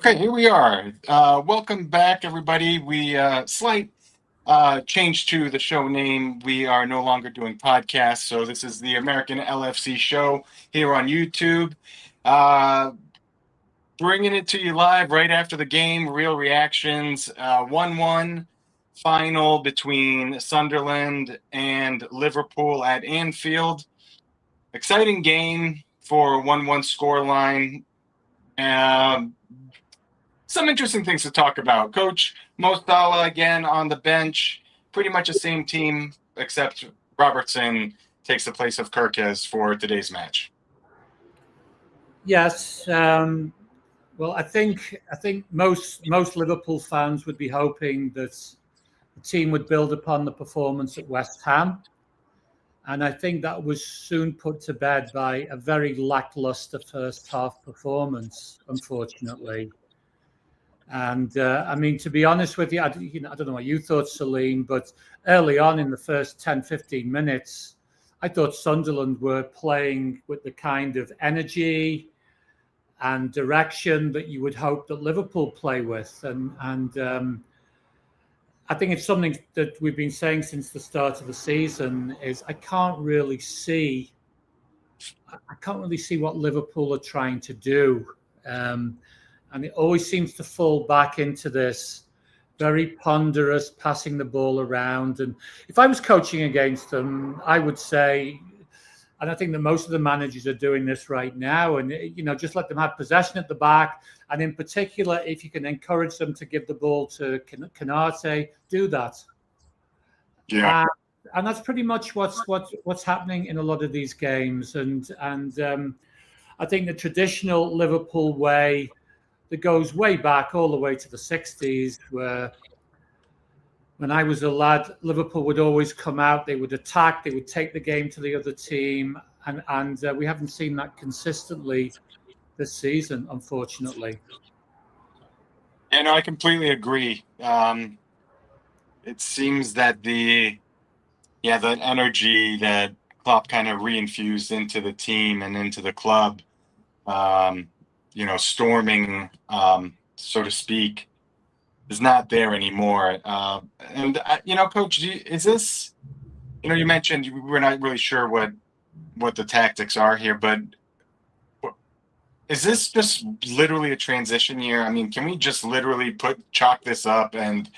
Okay, here we are. Welcome back, everybody. We slight change to the show name. We are no longer doing podcasts, so this is the American LFC show here on YouTube. Bringing it to you live right after the game. Real reactions. 1-1 final between Sunderland and Liverpool at Anfield. Exciting game for a 1-1 scoreline. Some interesting things to talk about. Coach Mo Salah again on the bench. Pretty much the same team, except Robertson takes the place of Kirkes for today's match. Yes. Well, I think most Liverpool fans would be hoping that the team would build upon the performance at West Ham. And I think that was soon put to bed by a very lackluster first half performance, unfortunately. And I mean, to be honest with you, I don't know what you thought, Celine, but early on in the first 10, 15 minutes, I thought Sunderland were playing with the kind of energy and direction that you would hope that Liverpool play with. And I think it's something that we've been saying since the start of the season is I can't really see what Liverpool are trying to do. And it always seems to fall back into this very ponderous passing the ball around. And if I was coaching against them, I would say, and I think that most of the managers are doing this right now, and just let them have possession at the back. And in particular, if you can encourage them to give the ball to Canate, do that. Yeah. And that's pretty much what's happening in a lot of these games. And I think the traditional Liverpool way that goes way back all the way to the 60s, where when I was a lad, Liverpool would always come out, they would attack, they would take the game to the other team, and we haven't seen that consistently this season, unfortunately. And I completely agree. It seems that that energy that Klopp kind of reinfused into the team and into the club, storming, so to speak, is not there anymore. Coach, is this, you mentioned we're not really sure what the tactics are here, but is this just literally a transition year? I mean, can we just literally chalk this up and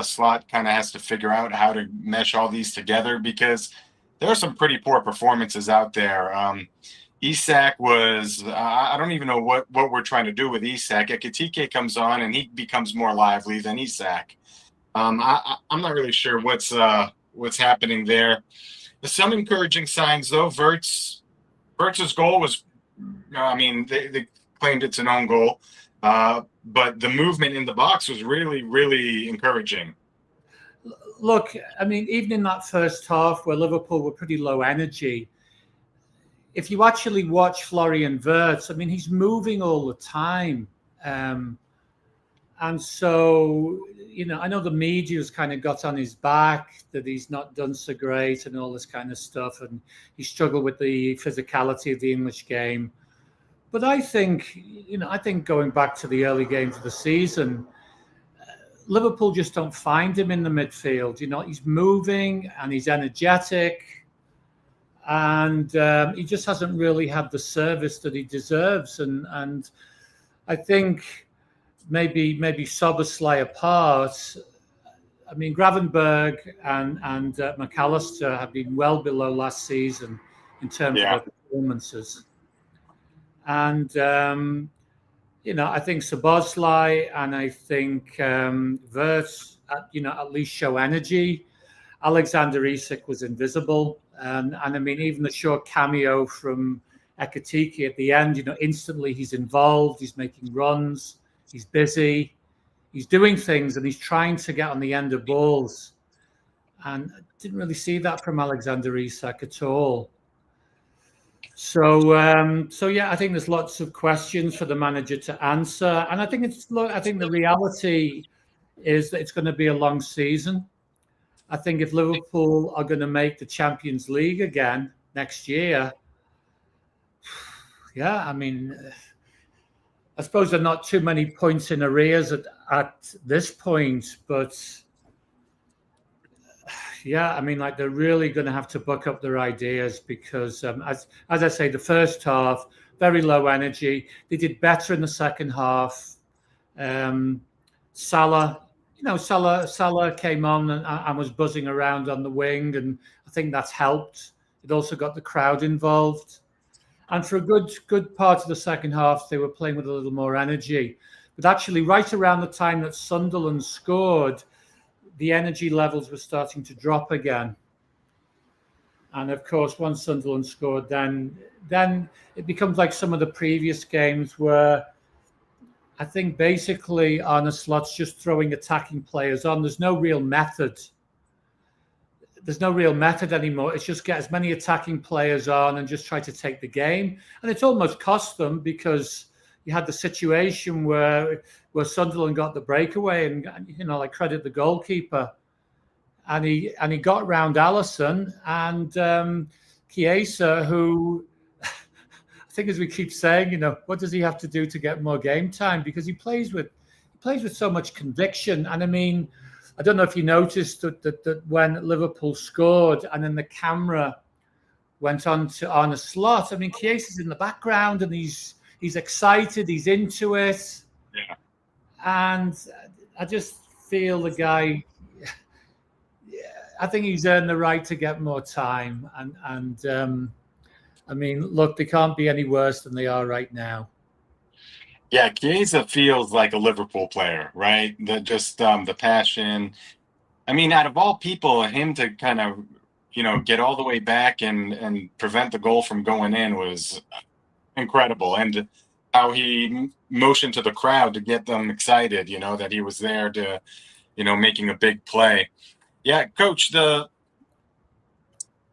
Slot kind of has to figure out how to mesh all these together? Because there are some pretty poor performances out there. Isak was, I don't even know what we're trying to do with Isak. Ekitike comes on and he becomes more lively than Isak. I'm not really sure what's happening there. There's some encouraging signs though. Wirtz's goal was, they claimed it's an own goal, but the movement in the box was really, really encouraging. Look, I mean, even in that first half where Liverpool were pretty low energy, if you actually watch Florian Wirtz, I mean, he's moving all the time. And so, I know the media's kind of got on his back that he's not done so great and all this kind of stuff. And he struggled with the physicality of the English game. But I think going back to the early games of the season, Liverpool just don't find him in the midfield. He's moving and he's energetic. And he just hasn't really had the service that he deserves. And I think maybe Szoboszlai apart, I mean, Gravenberg and McAllister have been well below last season in terms of their performances. And, I think Szoboszlai and I think Wirtz, at least show energy. Alexander Isak was invisible. And I mean, even the short cameo from Ekitike at the end, instantly he's involved, he's making runs, he's busy, he's doing things, and he's trying to get on the end of balls. And I didn't really see that from Alexander Isak at all. So I think there's lots of questions for the manager to answer. And I think the reality is that it's going to be a long season. I think if Liverpool are going to make the Champions League again next year, I mean, suppose there are not too many points in arrears at this point, but yeah, I mean, like they're really going to have to buck up their ideas because, as I say, the first half very low energy. They did better in the second half. Salah, Salah came on and was buzzing around on the wing, and I think that's helped. It also got the crowd involved. And for a good part of the second half, they were playing with a little more energy. But actually, right around the time that Sunderland scored, the energy levels were starting to drop again. And of course, once Sunderland scored, then it becomes like some of the previous games where I think basically Arne Slot's just throwing attacking players on. There's no real method. There's no real method anymore. It's just get as many attacking players on and just try to take the game. And it's almost cost them because you had the situation where Sunderland got the breakaway and like credit the goalkeeper. And he got round Alisson and Chiesa, who I think, as we keep saying, what does he have to do to get more game time? Because he plays with so much conviction. And I mean, I don't know if you noticed that when Liverpool scored and then the camera went on to Arne Slot, I mean, Chiesa's in the background and he's excited, he's into it. Yeah. And I just feel the guy, I think he's earned the right to get more time. And I mean, look, they can't be any worse than they are right now. Yeah, Chiesa feels like a Liverpool player, right? The passion. I mean, out of all people, him to kind of, get all the way back and prevent the goal from going in was incredible. And how he motioned to the crowd to get them excited, that he was there to, making a big play. Yeah, Coach,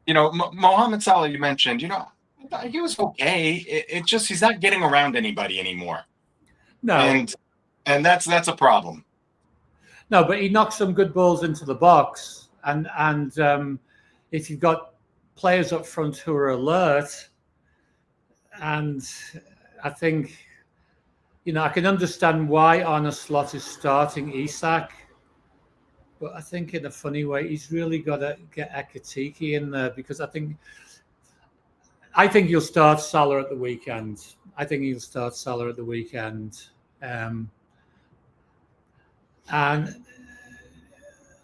Mohamed Salah, you mentioned, he was okay. It just, he's not getting around anybody anymore. No. And that's a problem. No, but he knocks some good balls into the box. And if you've got players up front who are alert, and I think, I can understand why Arne Slot is starting Isak. But I think in a funny way, he's really got to get Ekitike in there because I think he'll start Salah at the weekend. And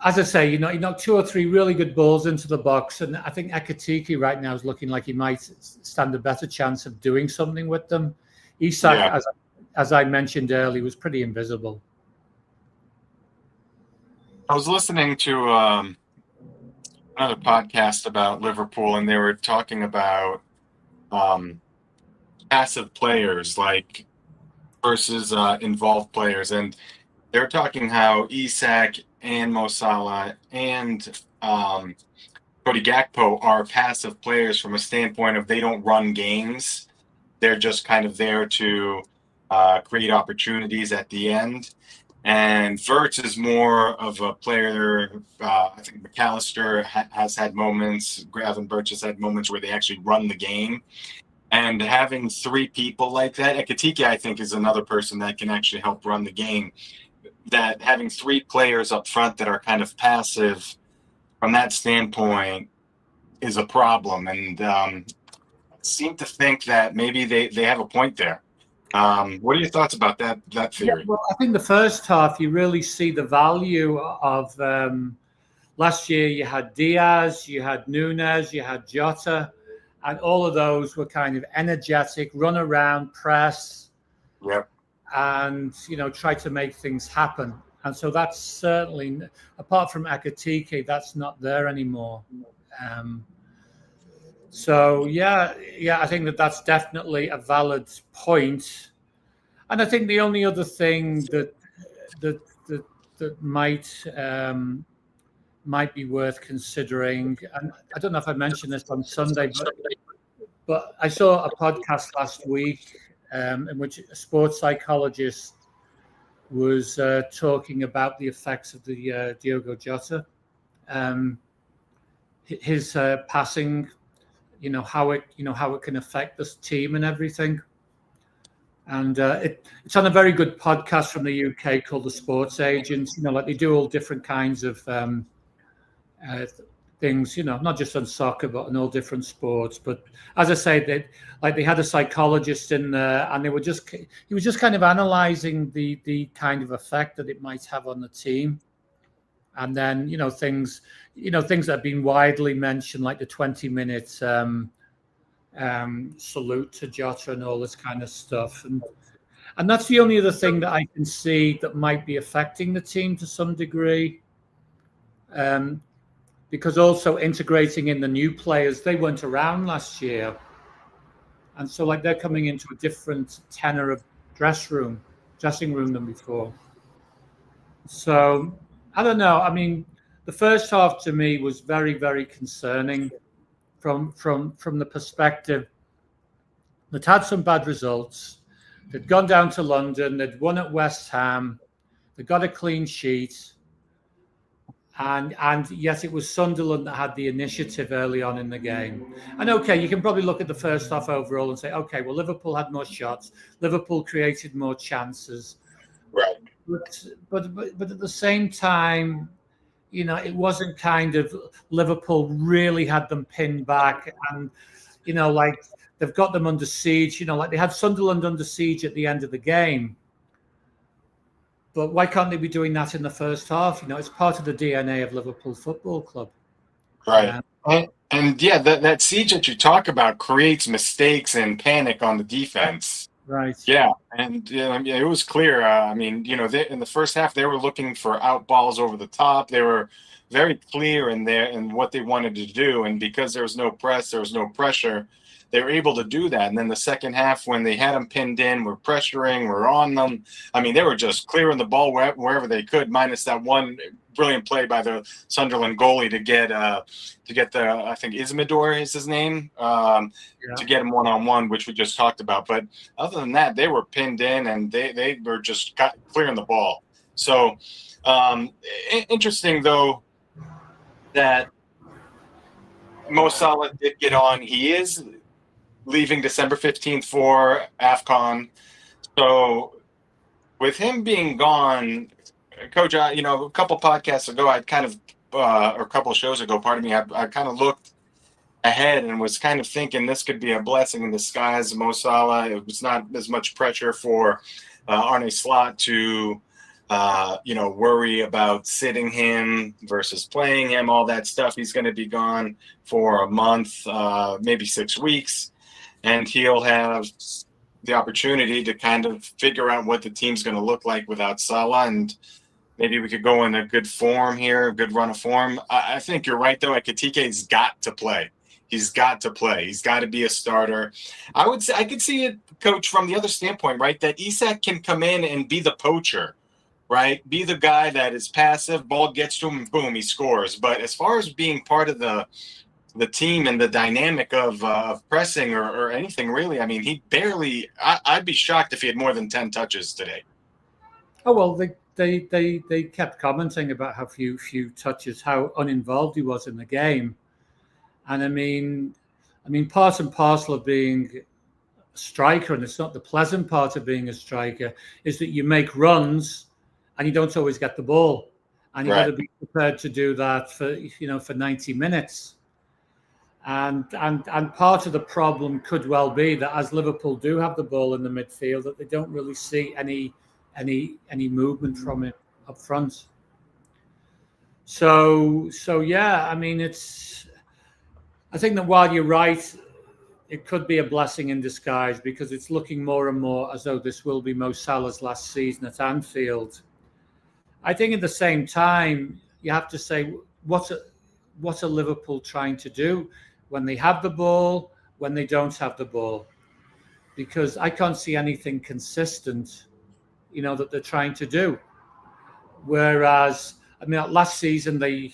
as I say, he knocked 2 or 3 really good balls into the box. And I think Ekitike right now is looking like he might stand a better chance of doing something with them. Isak, as I mentioned earlier, was pretty invisible. I was listening to another podcast about Liverpool, and they were talking about passive players like versus involved players, and they're talking how Isak and Mo Salah and Cody Gakpo are passive players from a standpoint of they don't run games. They're just kind of there to create opportunities at the end. And Wirtz is more of a player. I think McAllister has had moments. Gravenberch has had moments where they actually run the game. And having 3 people like that, Ekitike, I think, is another person that can actually help run the game. That having 3 players up front that are kind of passive from that standpoint is a problem. And I seem to think that maybe they have a point there. What are your thoughts about that theory? Yeah, well, I think the first half, you really see the value of last year. You had Diaz, you had Nunes, you had Jota, and all of those were kind of energetic, run around, press, and try to make things happen. And so that's certainly, apart from Ekitike, that's not there anymore. So yeah, I think that's definitely a valid point. And I think the only other thing that might be worth considering, and I don't know if I mentioned this on Sunday, but I saw a podcast last week in which a sports psychologist was talking about the effects of the Diogo Jota, his passing. How it can affect this team and everything. And it's on a very good podcast from the UK called The Sports Agents. Like they do all different kinds of things, not just on soccer, but on all different sports. But as I say, they had a psychologist in there, and he was just kind of analysing the kind of effect that it might have on the team. And then, things that have been widely mentioned, like the 20-minute salute to Jota and all this kind of stuff. And that's the only other thing that I can see that might be affecting the team to some degree. Because also integrating in the new players, they weren't around last year. And so they're coming into a different tenor of dressing room than before. So I don't know. I mean, the first half to me was very, very concerning from the perspective that had some bad results. They'd gone down to London. They'd won at West Ham. They got a clean sheet. And yes, it was Sunderland that had the initiative early on in the game. And okay, you can probably look at the first half overall and say, okay, well, Liverpool had more shots. Liverpool created more chances. Right. But at the same time, it wasn't kind of Liverpool really had them pinned back, and they've got them under siege. They had Sunderland under siege at the end of the game. But why can't they be doing that in the first half? It's part of the DNA of Liverpool Football Club. Right. And yeah, that siege that you talk about creates mistakes and panic on the defense. Right. Yeah. And it was clear. In the first half, they were looking for out balls over the top. They were very clear in what they wanted to do. And because there was no press, there was no pressure, they were able to do that. And then the second half, when they had them pinned in, we're pressuring, we're on them. I mean, they were just clearing the ball wherever they could, minus that one brilliant play by the Sunderland goalie to get the, I think Ismador is his name, to get him one-on-one, which we just talked about. But other than that, they were pinned in, and they were just clearing the ball. So interesting, though, that Mo Salah did get on. He is leaving December 15th for AFCON. So with him being gone, Coach, a couple podcasts ago, or a couple of shows ago, pardon me, I kind of looked ahead and was kind of thinking this could be a blessing in disguise. Mo Salah, it was not as much pressure for Arne Slot to, worry about sitting him versus playing him, all that stuff. He's going to be gone for a month, maybe 6 weeks. And he'll have the opportunity to kind of figure out what the team's going to look like without Salah. And maybe we could go in a good form here, a good run of form. I think you're right, though. Ekitike's got to play. He's got to play. He's got to be a starter. I would say I could see it, Coach, from the other standpoint, right, that Isak can come in and be the poacher, right? Be the guy that is passive, ball gets to him, and boom, he scores. But as far as being part of the team and the dynamic of pressing or anything really, I mean, he barely. I'd be shocked if he had more than 10 touches today. Oh well, they kept commenting about how few touches, how uninvolved he was in the game, and I mean, part and parcel of being a striker, and it's not the pleasant part of being a striker, is that you make runs and you don't always get the ball, and you've got to be prepared to do that for 90 minutes. And part of the problem could well be that as Liverpool do have the ball in the midfield, that they don't really see any movement from it up front. So yeah, I mean, I think that while you're right, it could be a blessing in disguise, because it's looking more and more as though this will be Mo Salah's last season at Anfield. I think at the same time, you have to say, what are Liverpool trying to do when they have the ball, when they don't have the ball? Because I can't see anything consistent, that they're trying to do. Whereas, last season they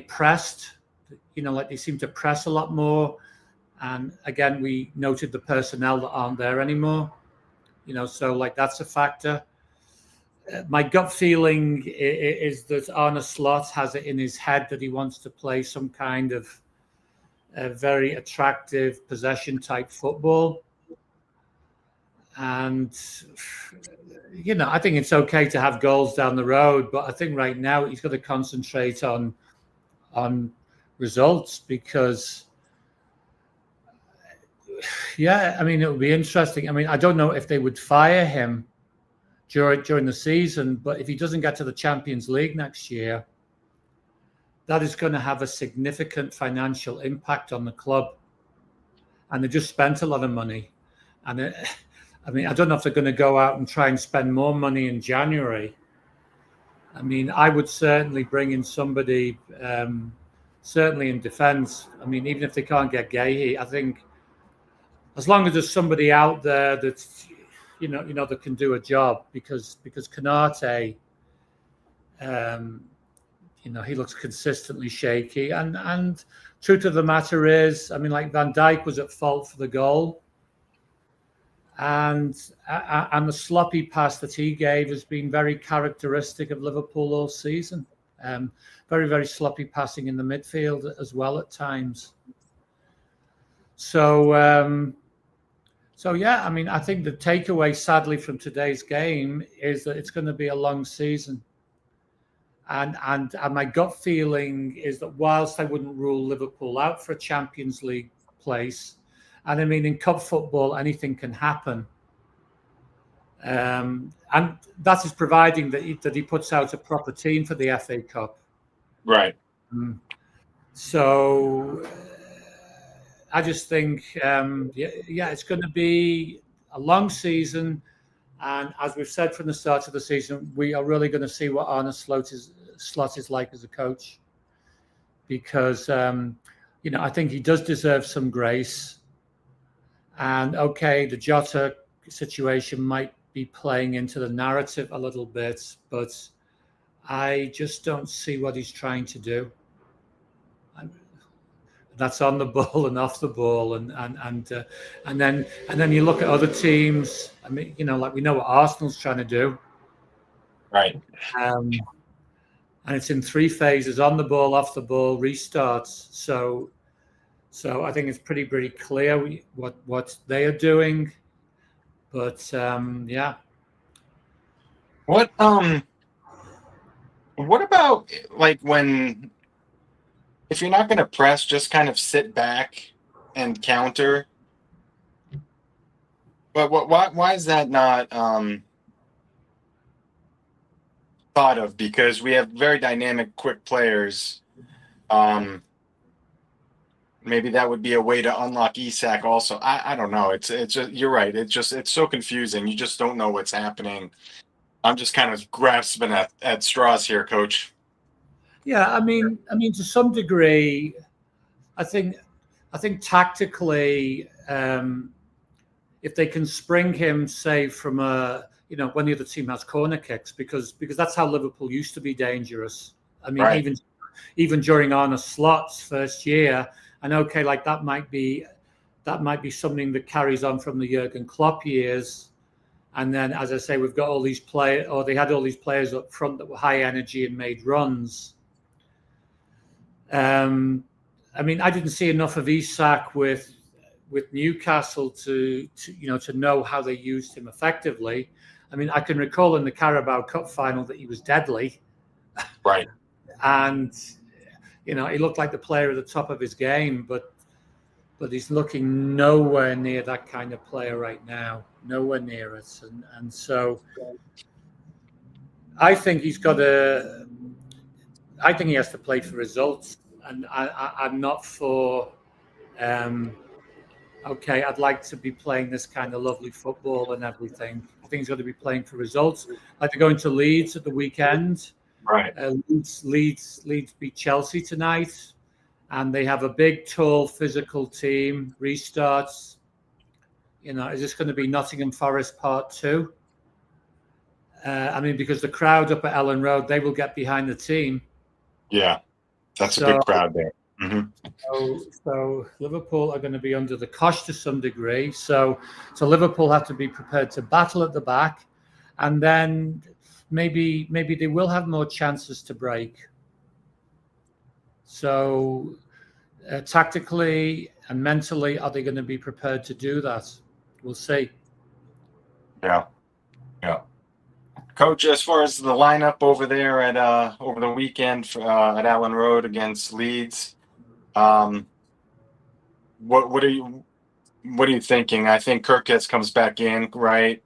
pressed, they seem to press a lot more. And again, we noted the personnel that aren't there anymore. So that's a factor. My gut feeling is that Arne Slot has it in his head that he wants to play some kind of a very attractive possession type football. And, I think it's okay to have goals down the road, but I think right now he's got to concentrate on results because, it would be interesting. I don't know if they would fire him during the season, but if he doesn't get to the Champions League next year, that is going to have a significant financial impact on the club. And they just spent a lot of money. And I don't know if they're going to go out and try and spend more money in January. I would certainly bring in somebody, certainly in defence. Even if they can't get Gahey, I think as long as there's somebody out there that's, that can do a job, because Konate, he looks consistently shaky. And truth of the matter is, like Van Dijk was at fault for the goal. And the sloppy pass that he gave has been very characteristic of Liverpool all season. Very, very sloppy passing in the midfield as well at times. So I think the takeaway, sadly, from today's game is that it's going to be a long season. And my gut feeling is that whilst I wouldn't rule Liverpool out for a Champions League place, and in cup football, anything can happen. And that is providing that he puts out a proper team for the FA Cup. Right. So I just think, it's going to be a long season. And as we've said from the start of the season, we are really going to see what Arne Slot is like as a coach. Because, I think he does deserve some grace. And okay, the Jota situation might be playing into the narrative a little bit, but I just don't see what he's trying to do. That's on the ball and off the ball, and then you look at other teams. Like we know what Arsenal's trying to do, right? And it's in 3 phases: on the ball, off the ball, restarts. So I think it's pretty clear what they are doing. But What about like if you're not going to press, just kind of sit back and counter? But why is that not thought of? Because we have very dynamic, quick players. Maybe that would be a way to unlock Isak also. I don't know. It's just, you're right. It's so confusing. You just don't know what's happening. I'm just kind of grasping at straws here, Coach. Yeah, to some degree, I think tactically, if they can spring him, say, from when the other team has corner kicks, because that's how Liverpool used to be dangerous. Right. even during Arne Slot's first year. And okay, like that might be something that carries on from the Jurgen Klopp years. And then, as I say, we've got all these players, or they had all these players up front that were high energy and made runs. I didn't see enough of Isak with Newcastle to know how they used him effectively. I can recall in the Carabao Cup final that he was deadly. Right. And he looked like the player at the top of his game, but he's looking nowhere near that kind of player right now. Nowhere near it. And so I think he has to play for results. And I'm not for, I'd like to be playing this kind of lovely football and everything. I think he's got to be playing for results. Like they're going to Leeds at the weekend. Right. Leeds beat Chelsea tonight, and they have a big, tall, physical team. Restarts. Is this going to be Nottingham Forest Part 2? Because the crowd up at Ellen Road, they will get behind the team. Yeah, that's a good crowd there. Mm-hmm. So Liverpool are going to be under the cosh to some degree. So Liverpool have to be prepared to battle at the back, and then maybe they will have more chances to break. So tactically and mentally, are they going to be prepared to do that? We'll see. Yeah. Yeah. Coach, as far as the lineup over there at over the weekend at Allen Road against Leeds, um, what are you thinking? I think Kirkes comes back in right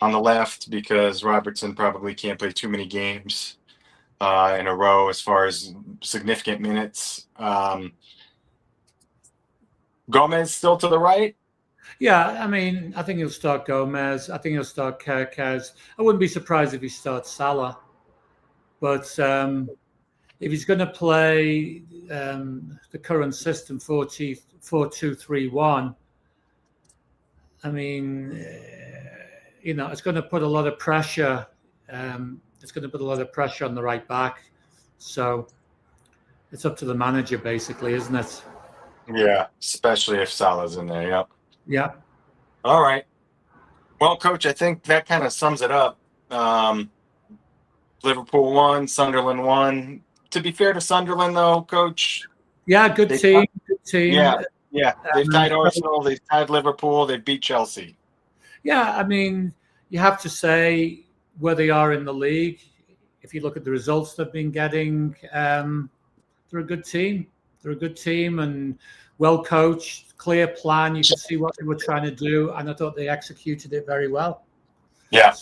on the left because Robertson probably can't play too many games in a row as far as significant minutes. Gomez still to the right. Yeah, I mean, I think he'll start Gomez. I think he'll start Kerkez. I wouldn't be surprised if he starts Salah. But if he's going to play the current system 4-2-3-1, I mean, it's going to put a lot of pressure. It's going to put a lot of pressure on the right back. So it's up to the manager, basically, isn't it? Yeah, especially if Salah's in there. Yep. Yeah. All right. Well, Coach, I think that kind of sums it up. Liverpool won, Sunderland won. To be fair to Sunderland, though, Coach. Yeah, good team. Good team. Yeah. They've tied Arsenal. They've tied Liverpool. They've beat Chelsea. Yeah, I mean, you have to say where they are in the league. If you look at the results they've been getting, they're a good team. They're a good team and well coached, clear plan. You could see what they were trying to do, and I thought they executed it very well. Yeah.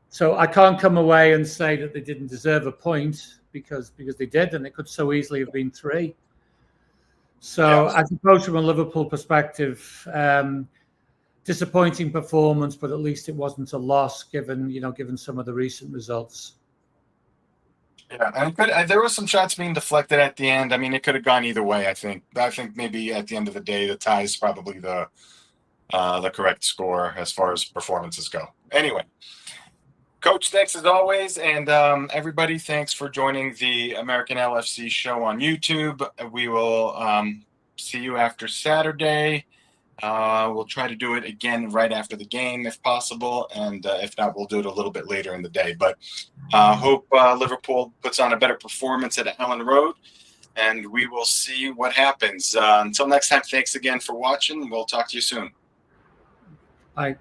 So I can't come away and say that they didn't deserve a point because they did, and it could so easily have been 3. So I suppose from a Liverpool perspective, disappointing performance, but at least it wasn't a loss given some of the recent results. Yeah, and there were some shots being deflected at the end. I mean, it could have gone either way. I think maybe at the end of the day, the tie is probably the correct score as far as performances go. Anyway, Coach, thanks as always, and everybody, thanks for joining the American LFC show on YouTube. We will see you after Saturday. We'll try to do it again right after the game if possible, and if not, we'll do it a little bit later in the day. But hope Liverpool puts on a better performance at Allen Road, and we will see what happens. Until next time, thanks again for watching. We'll talk to you soon. Bye.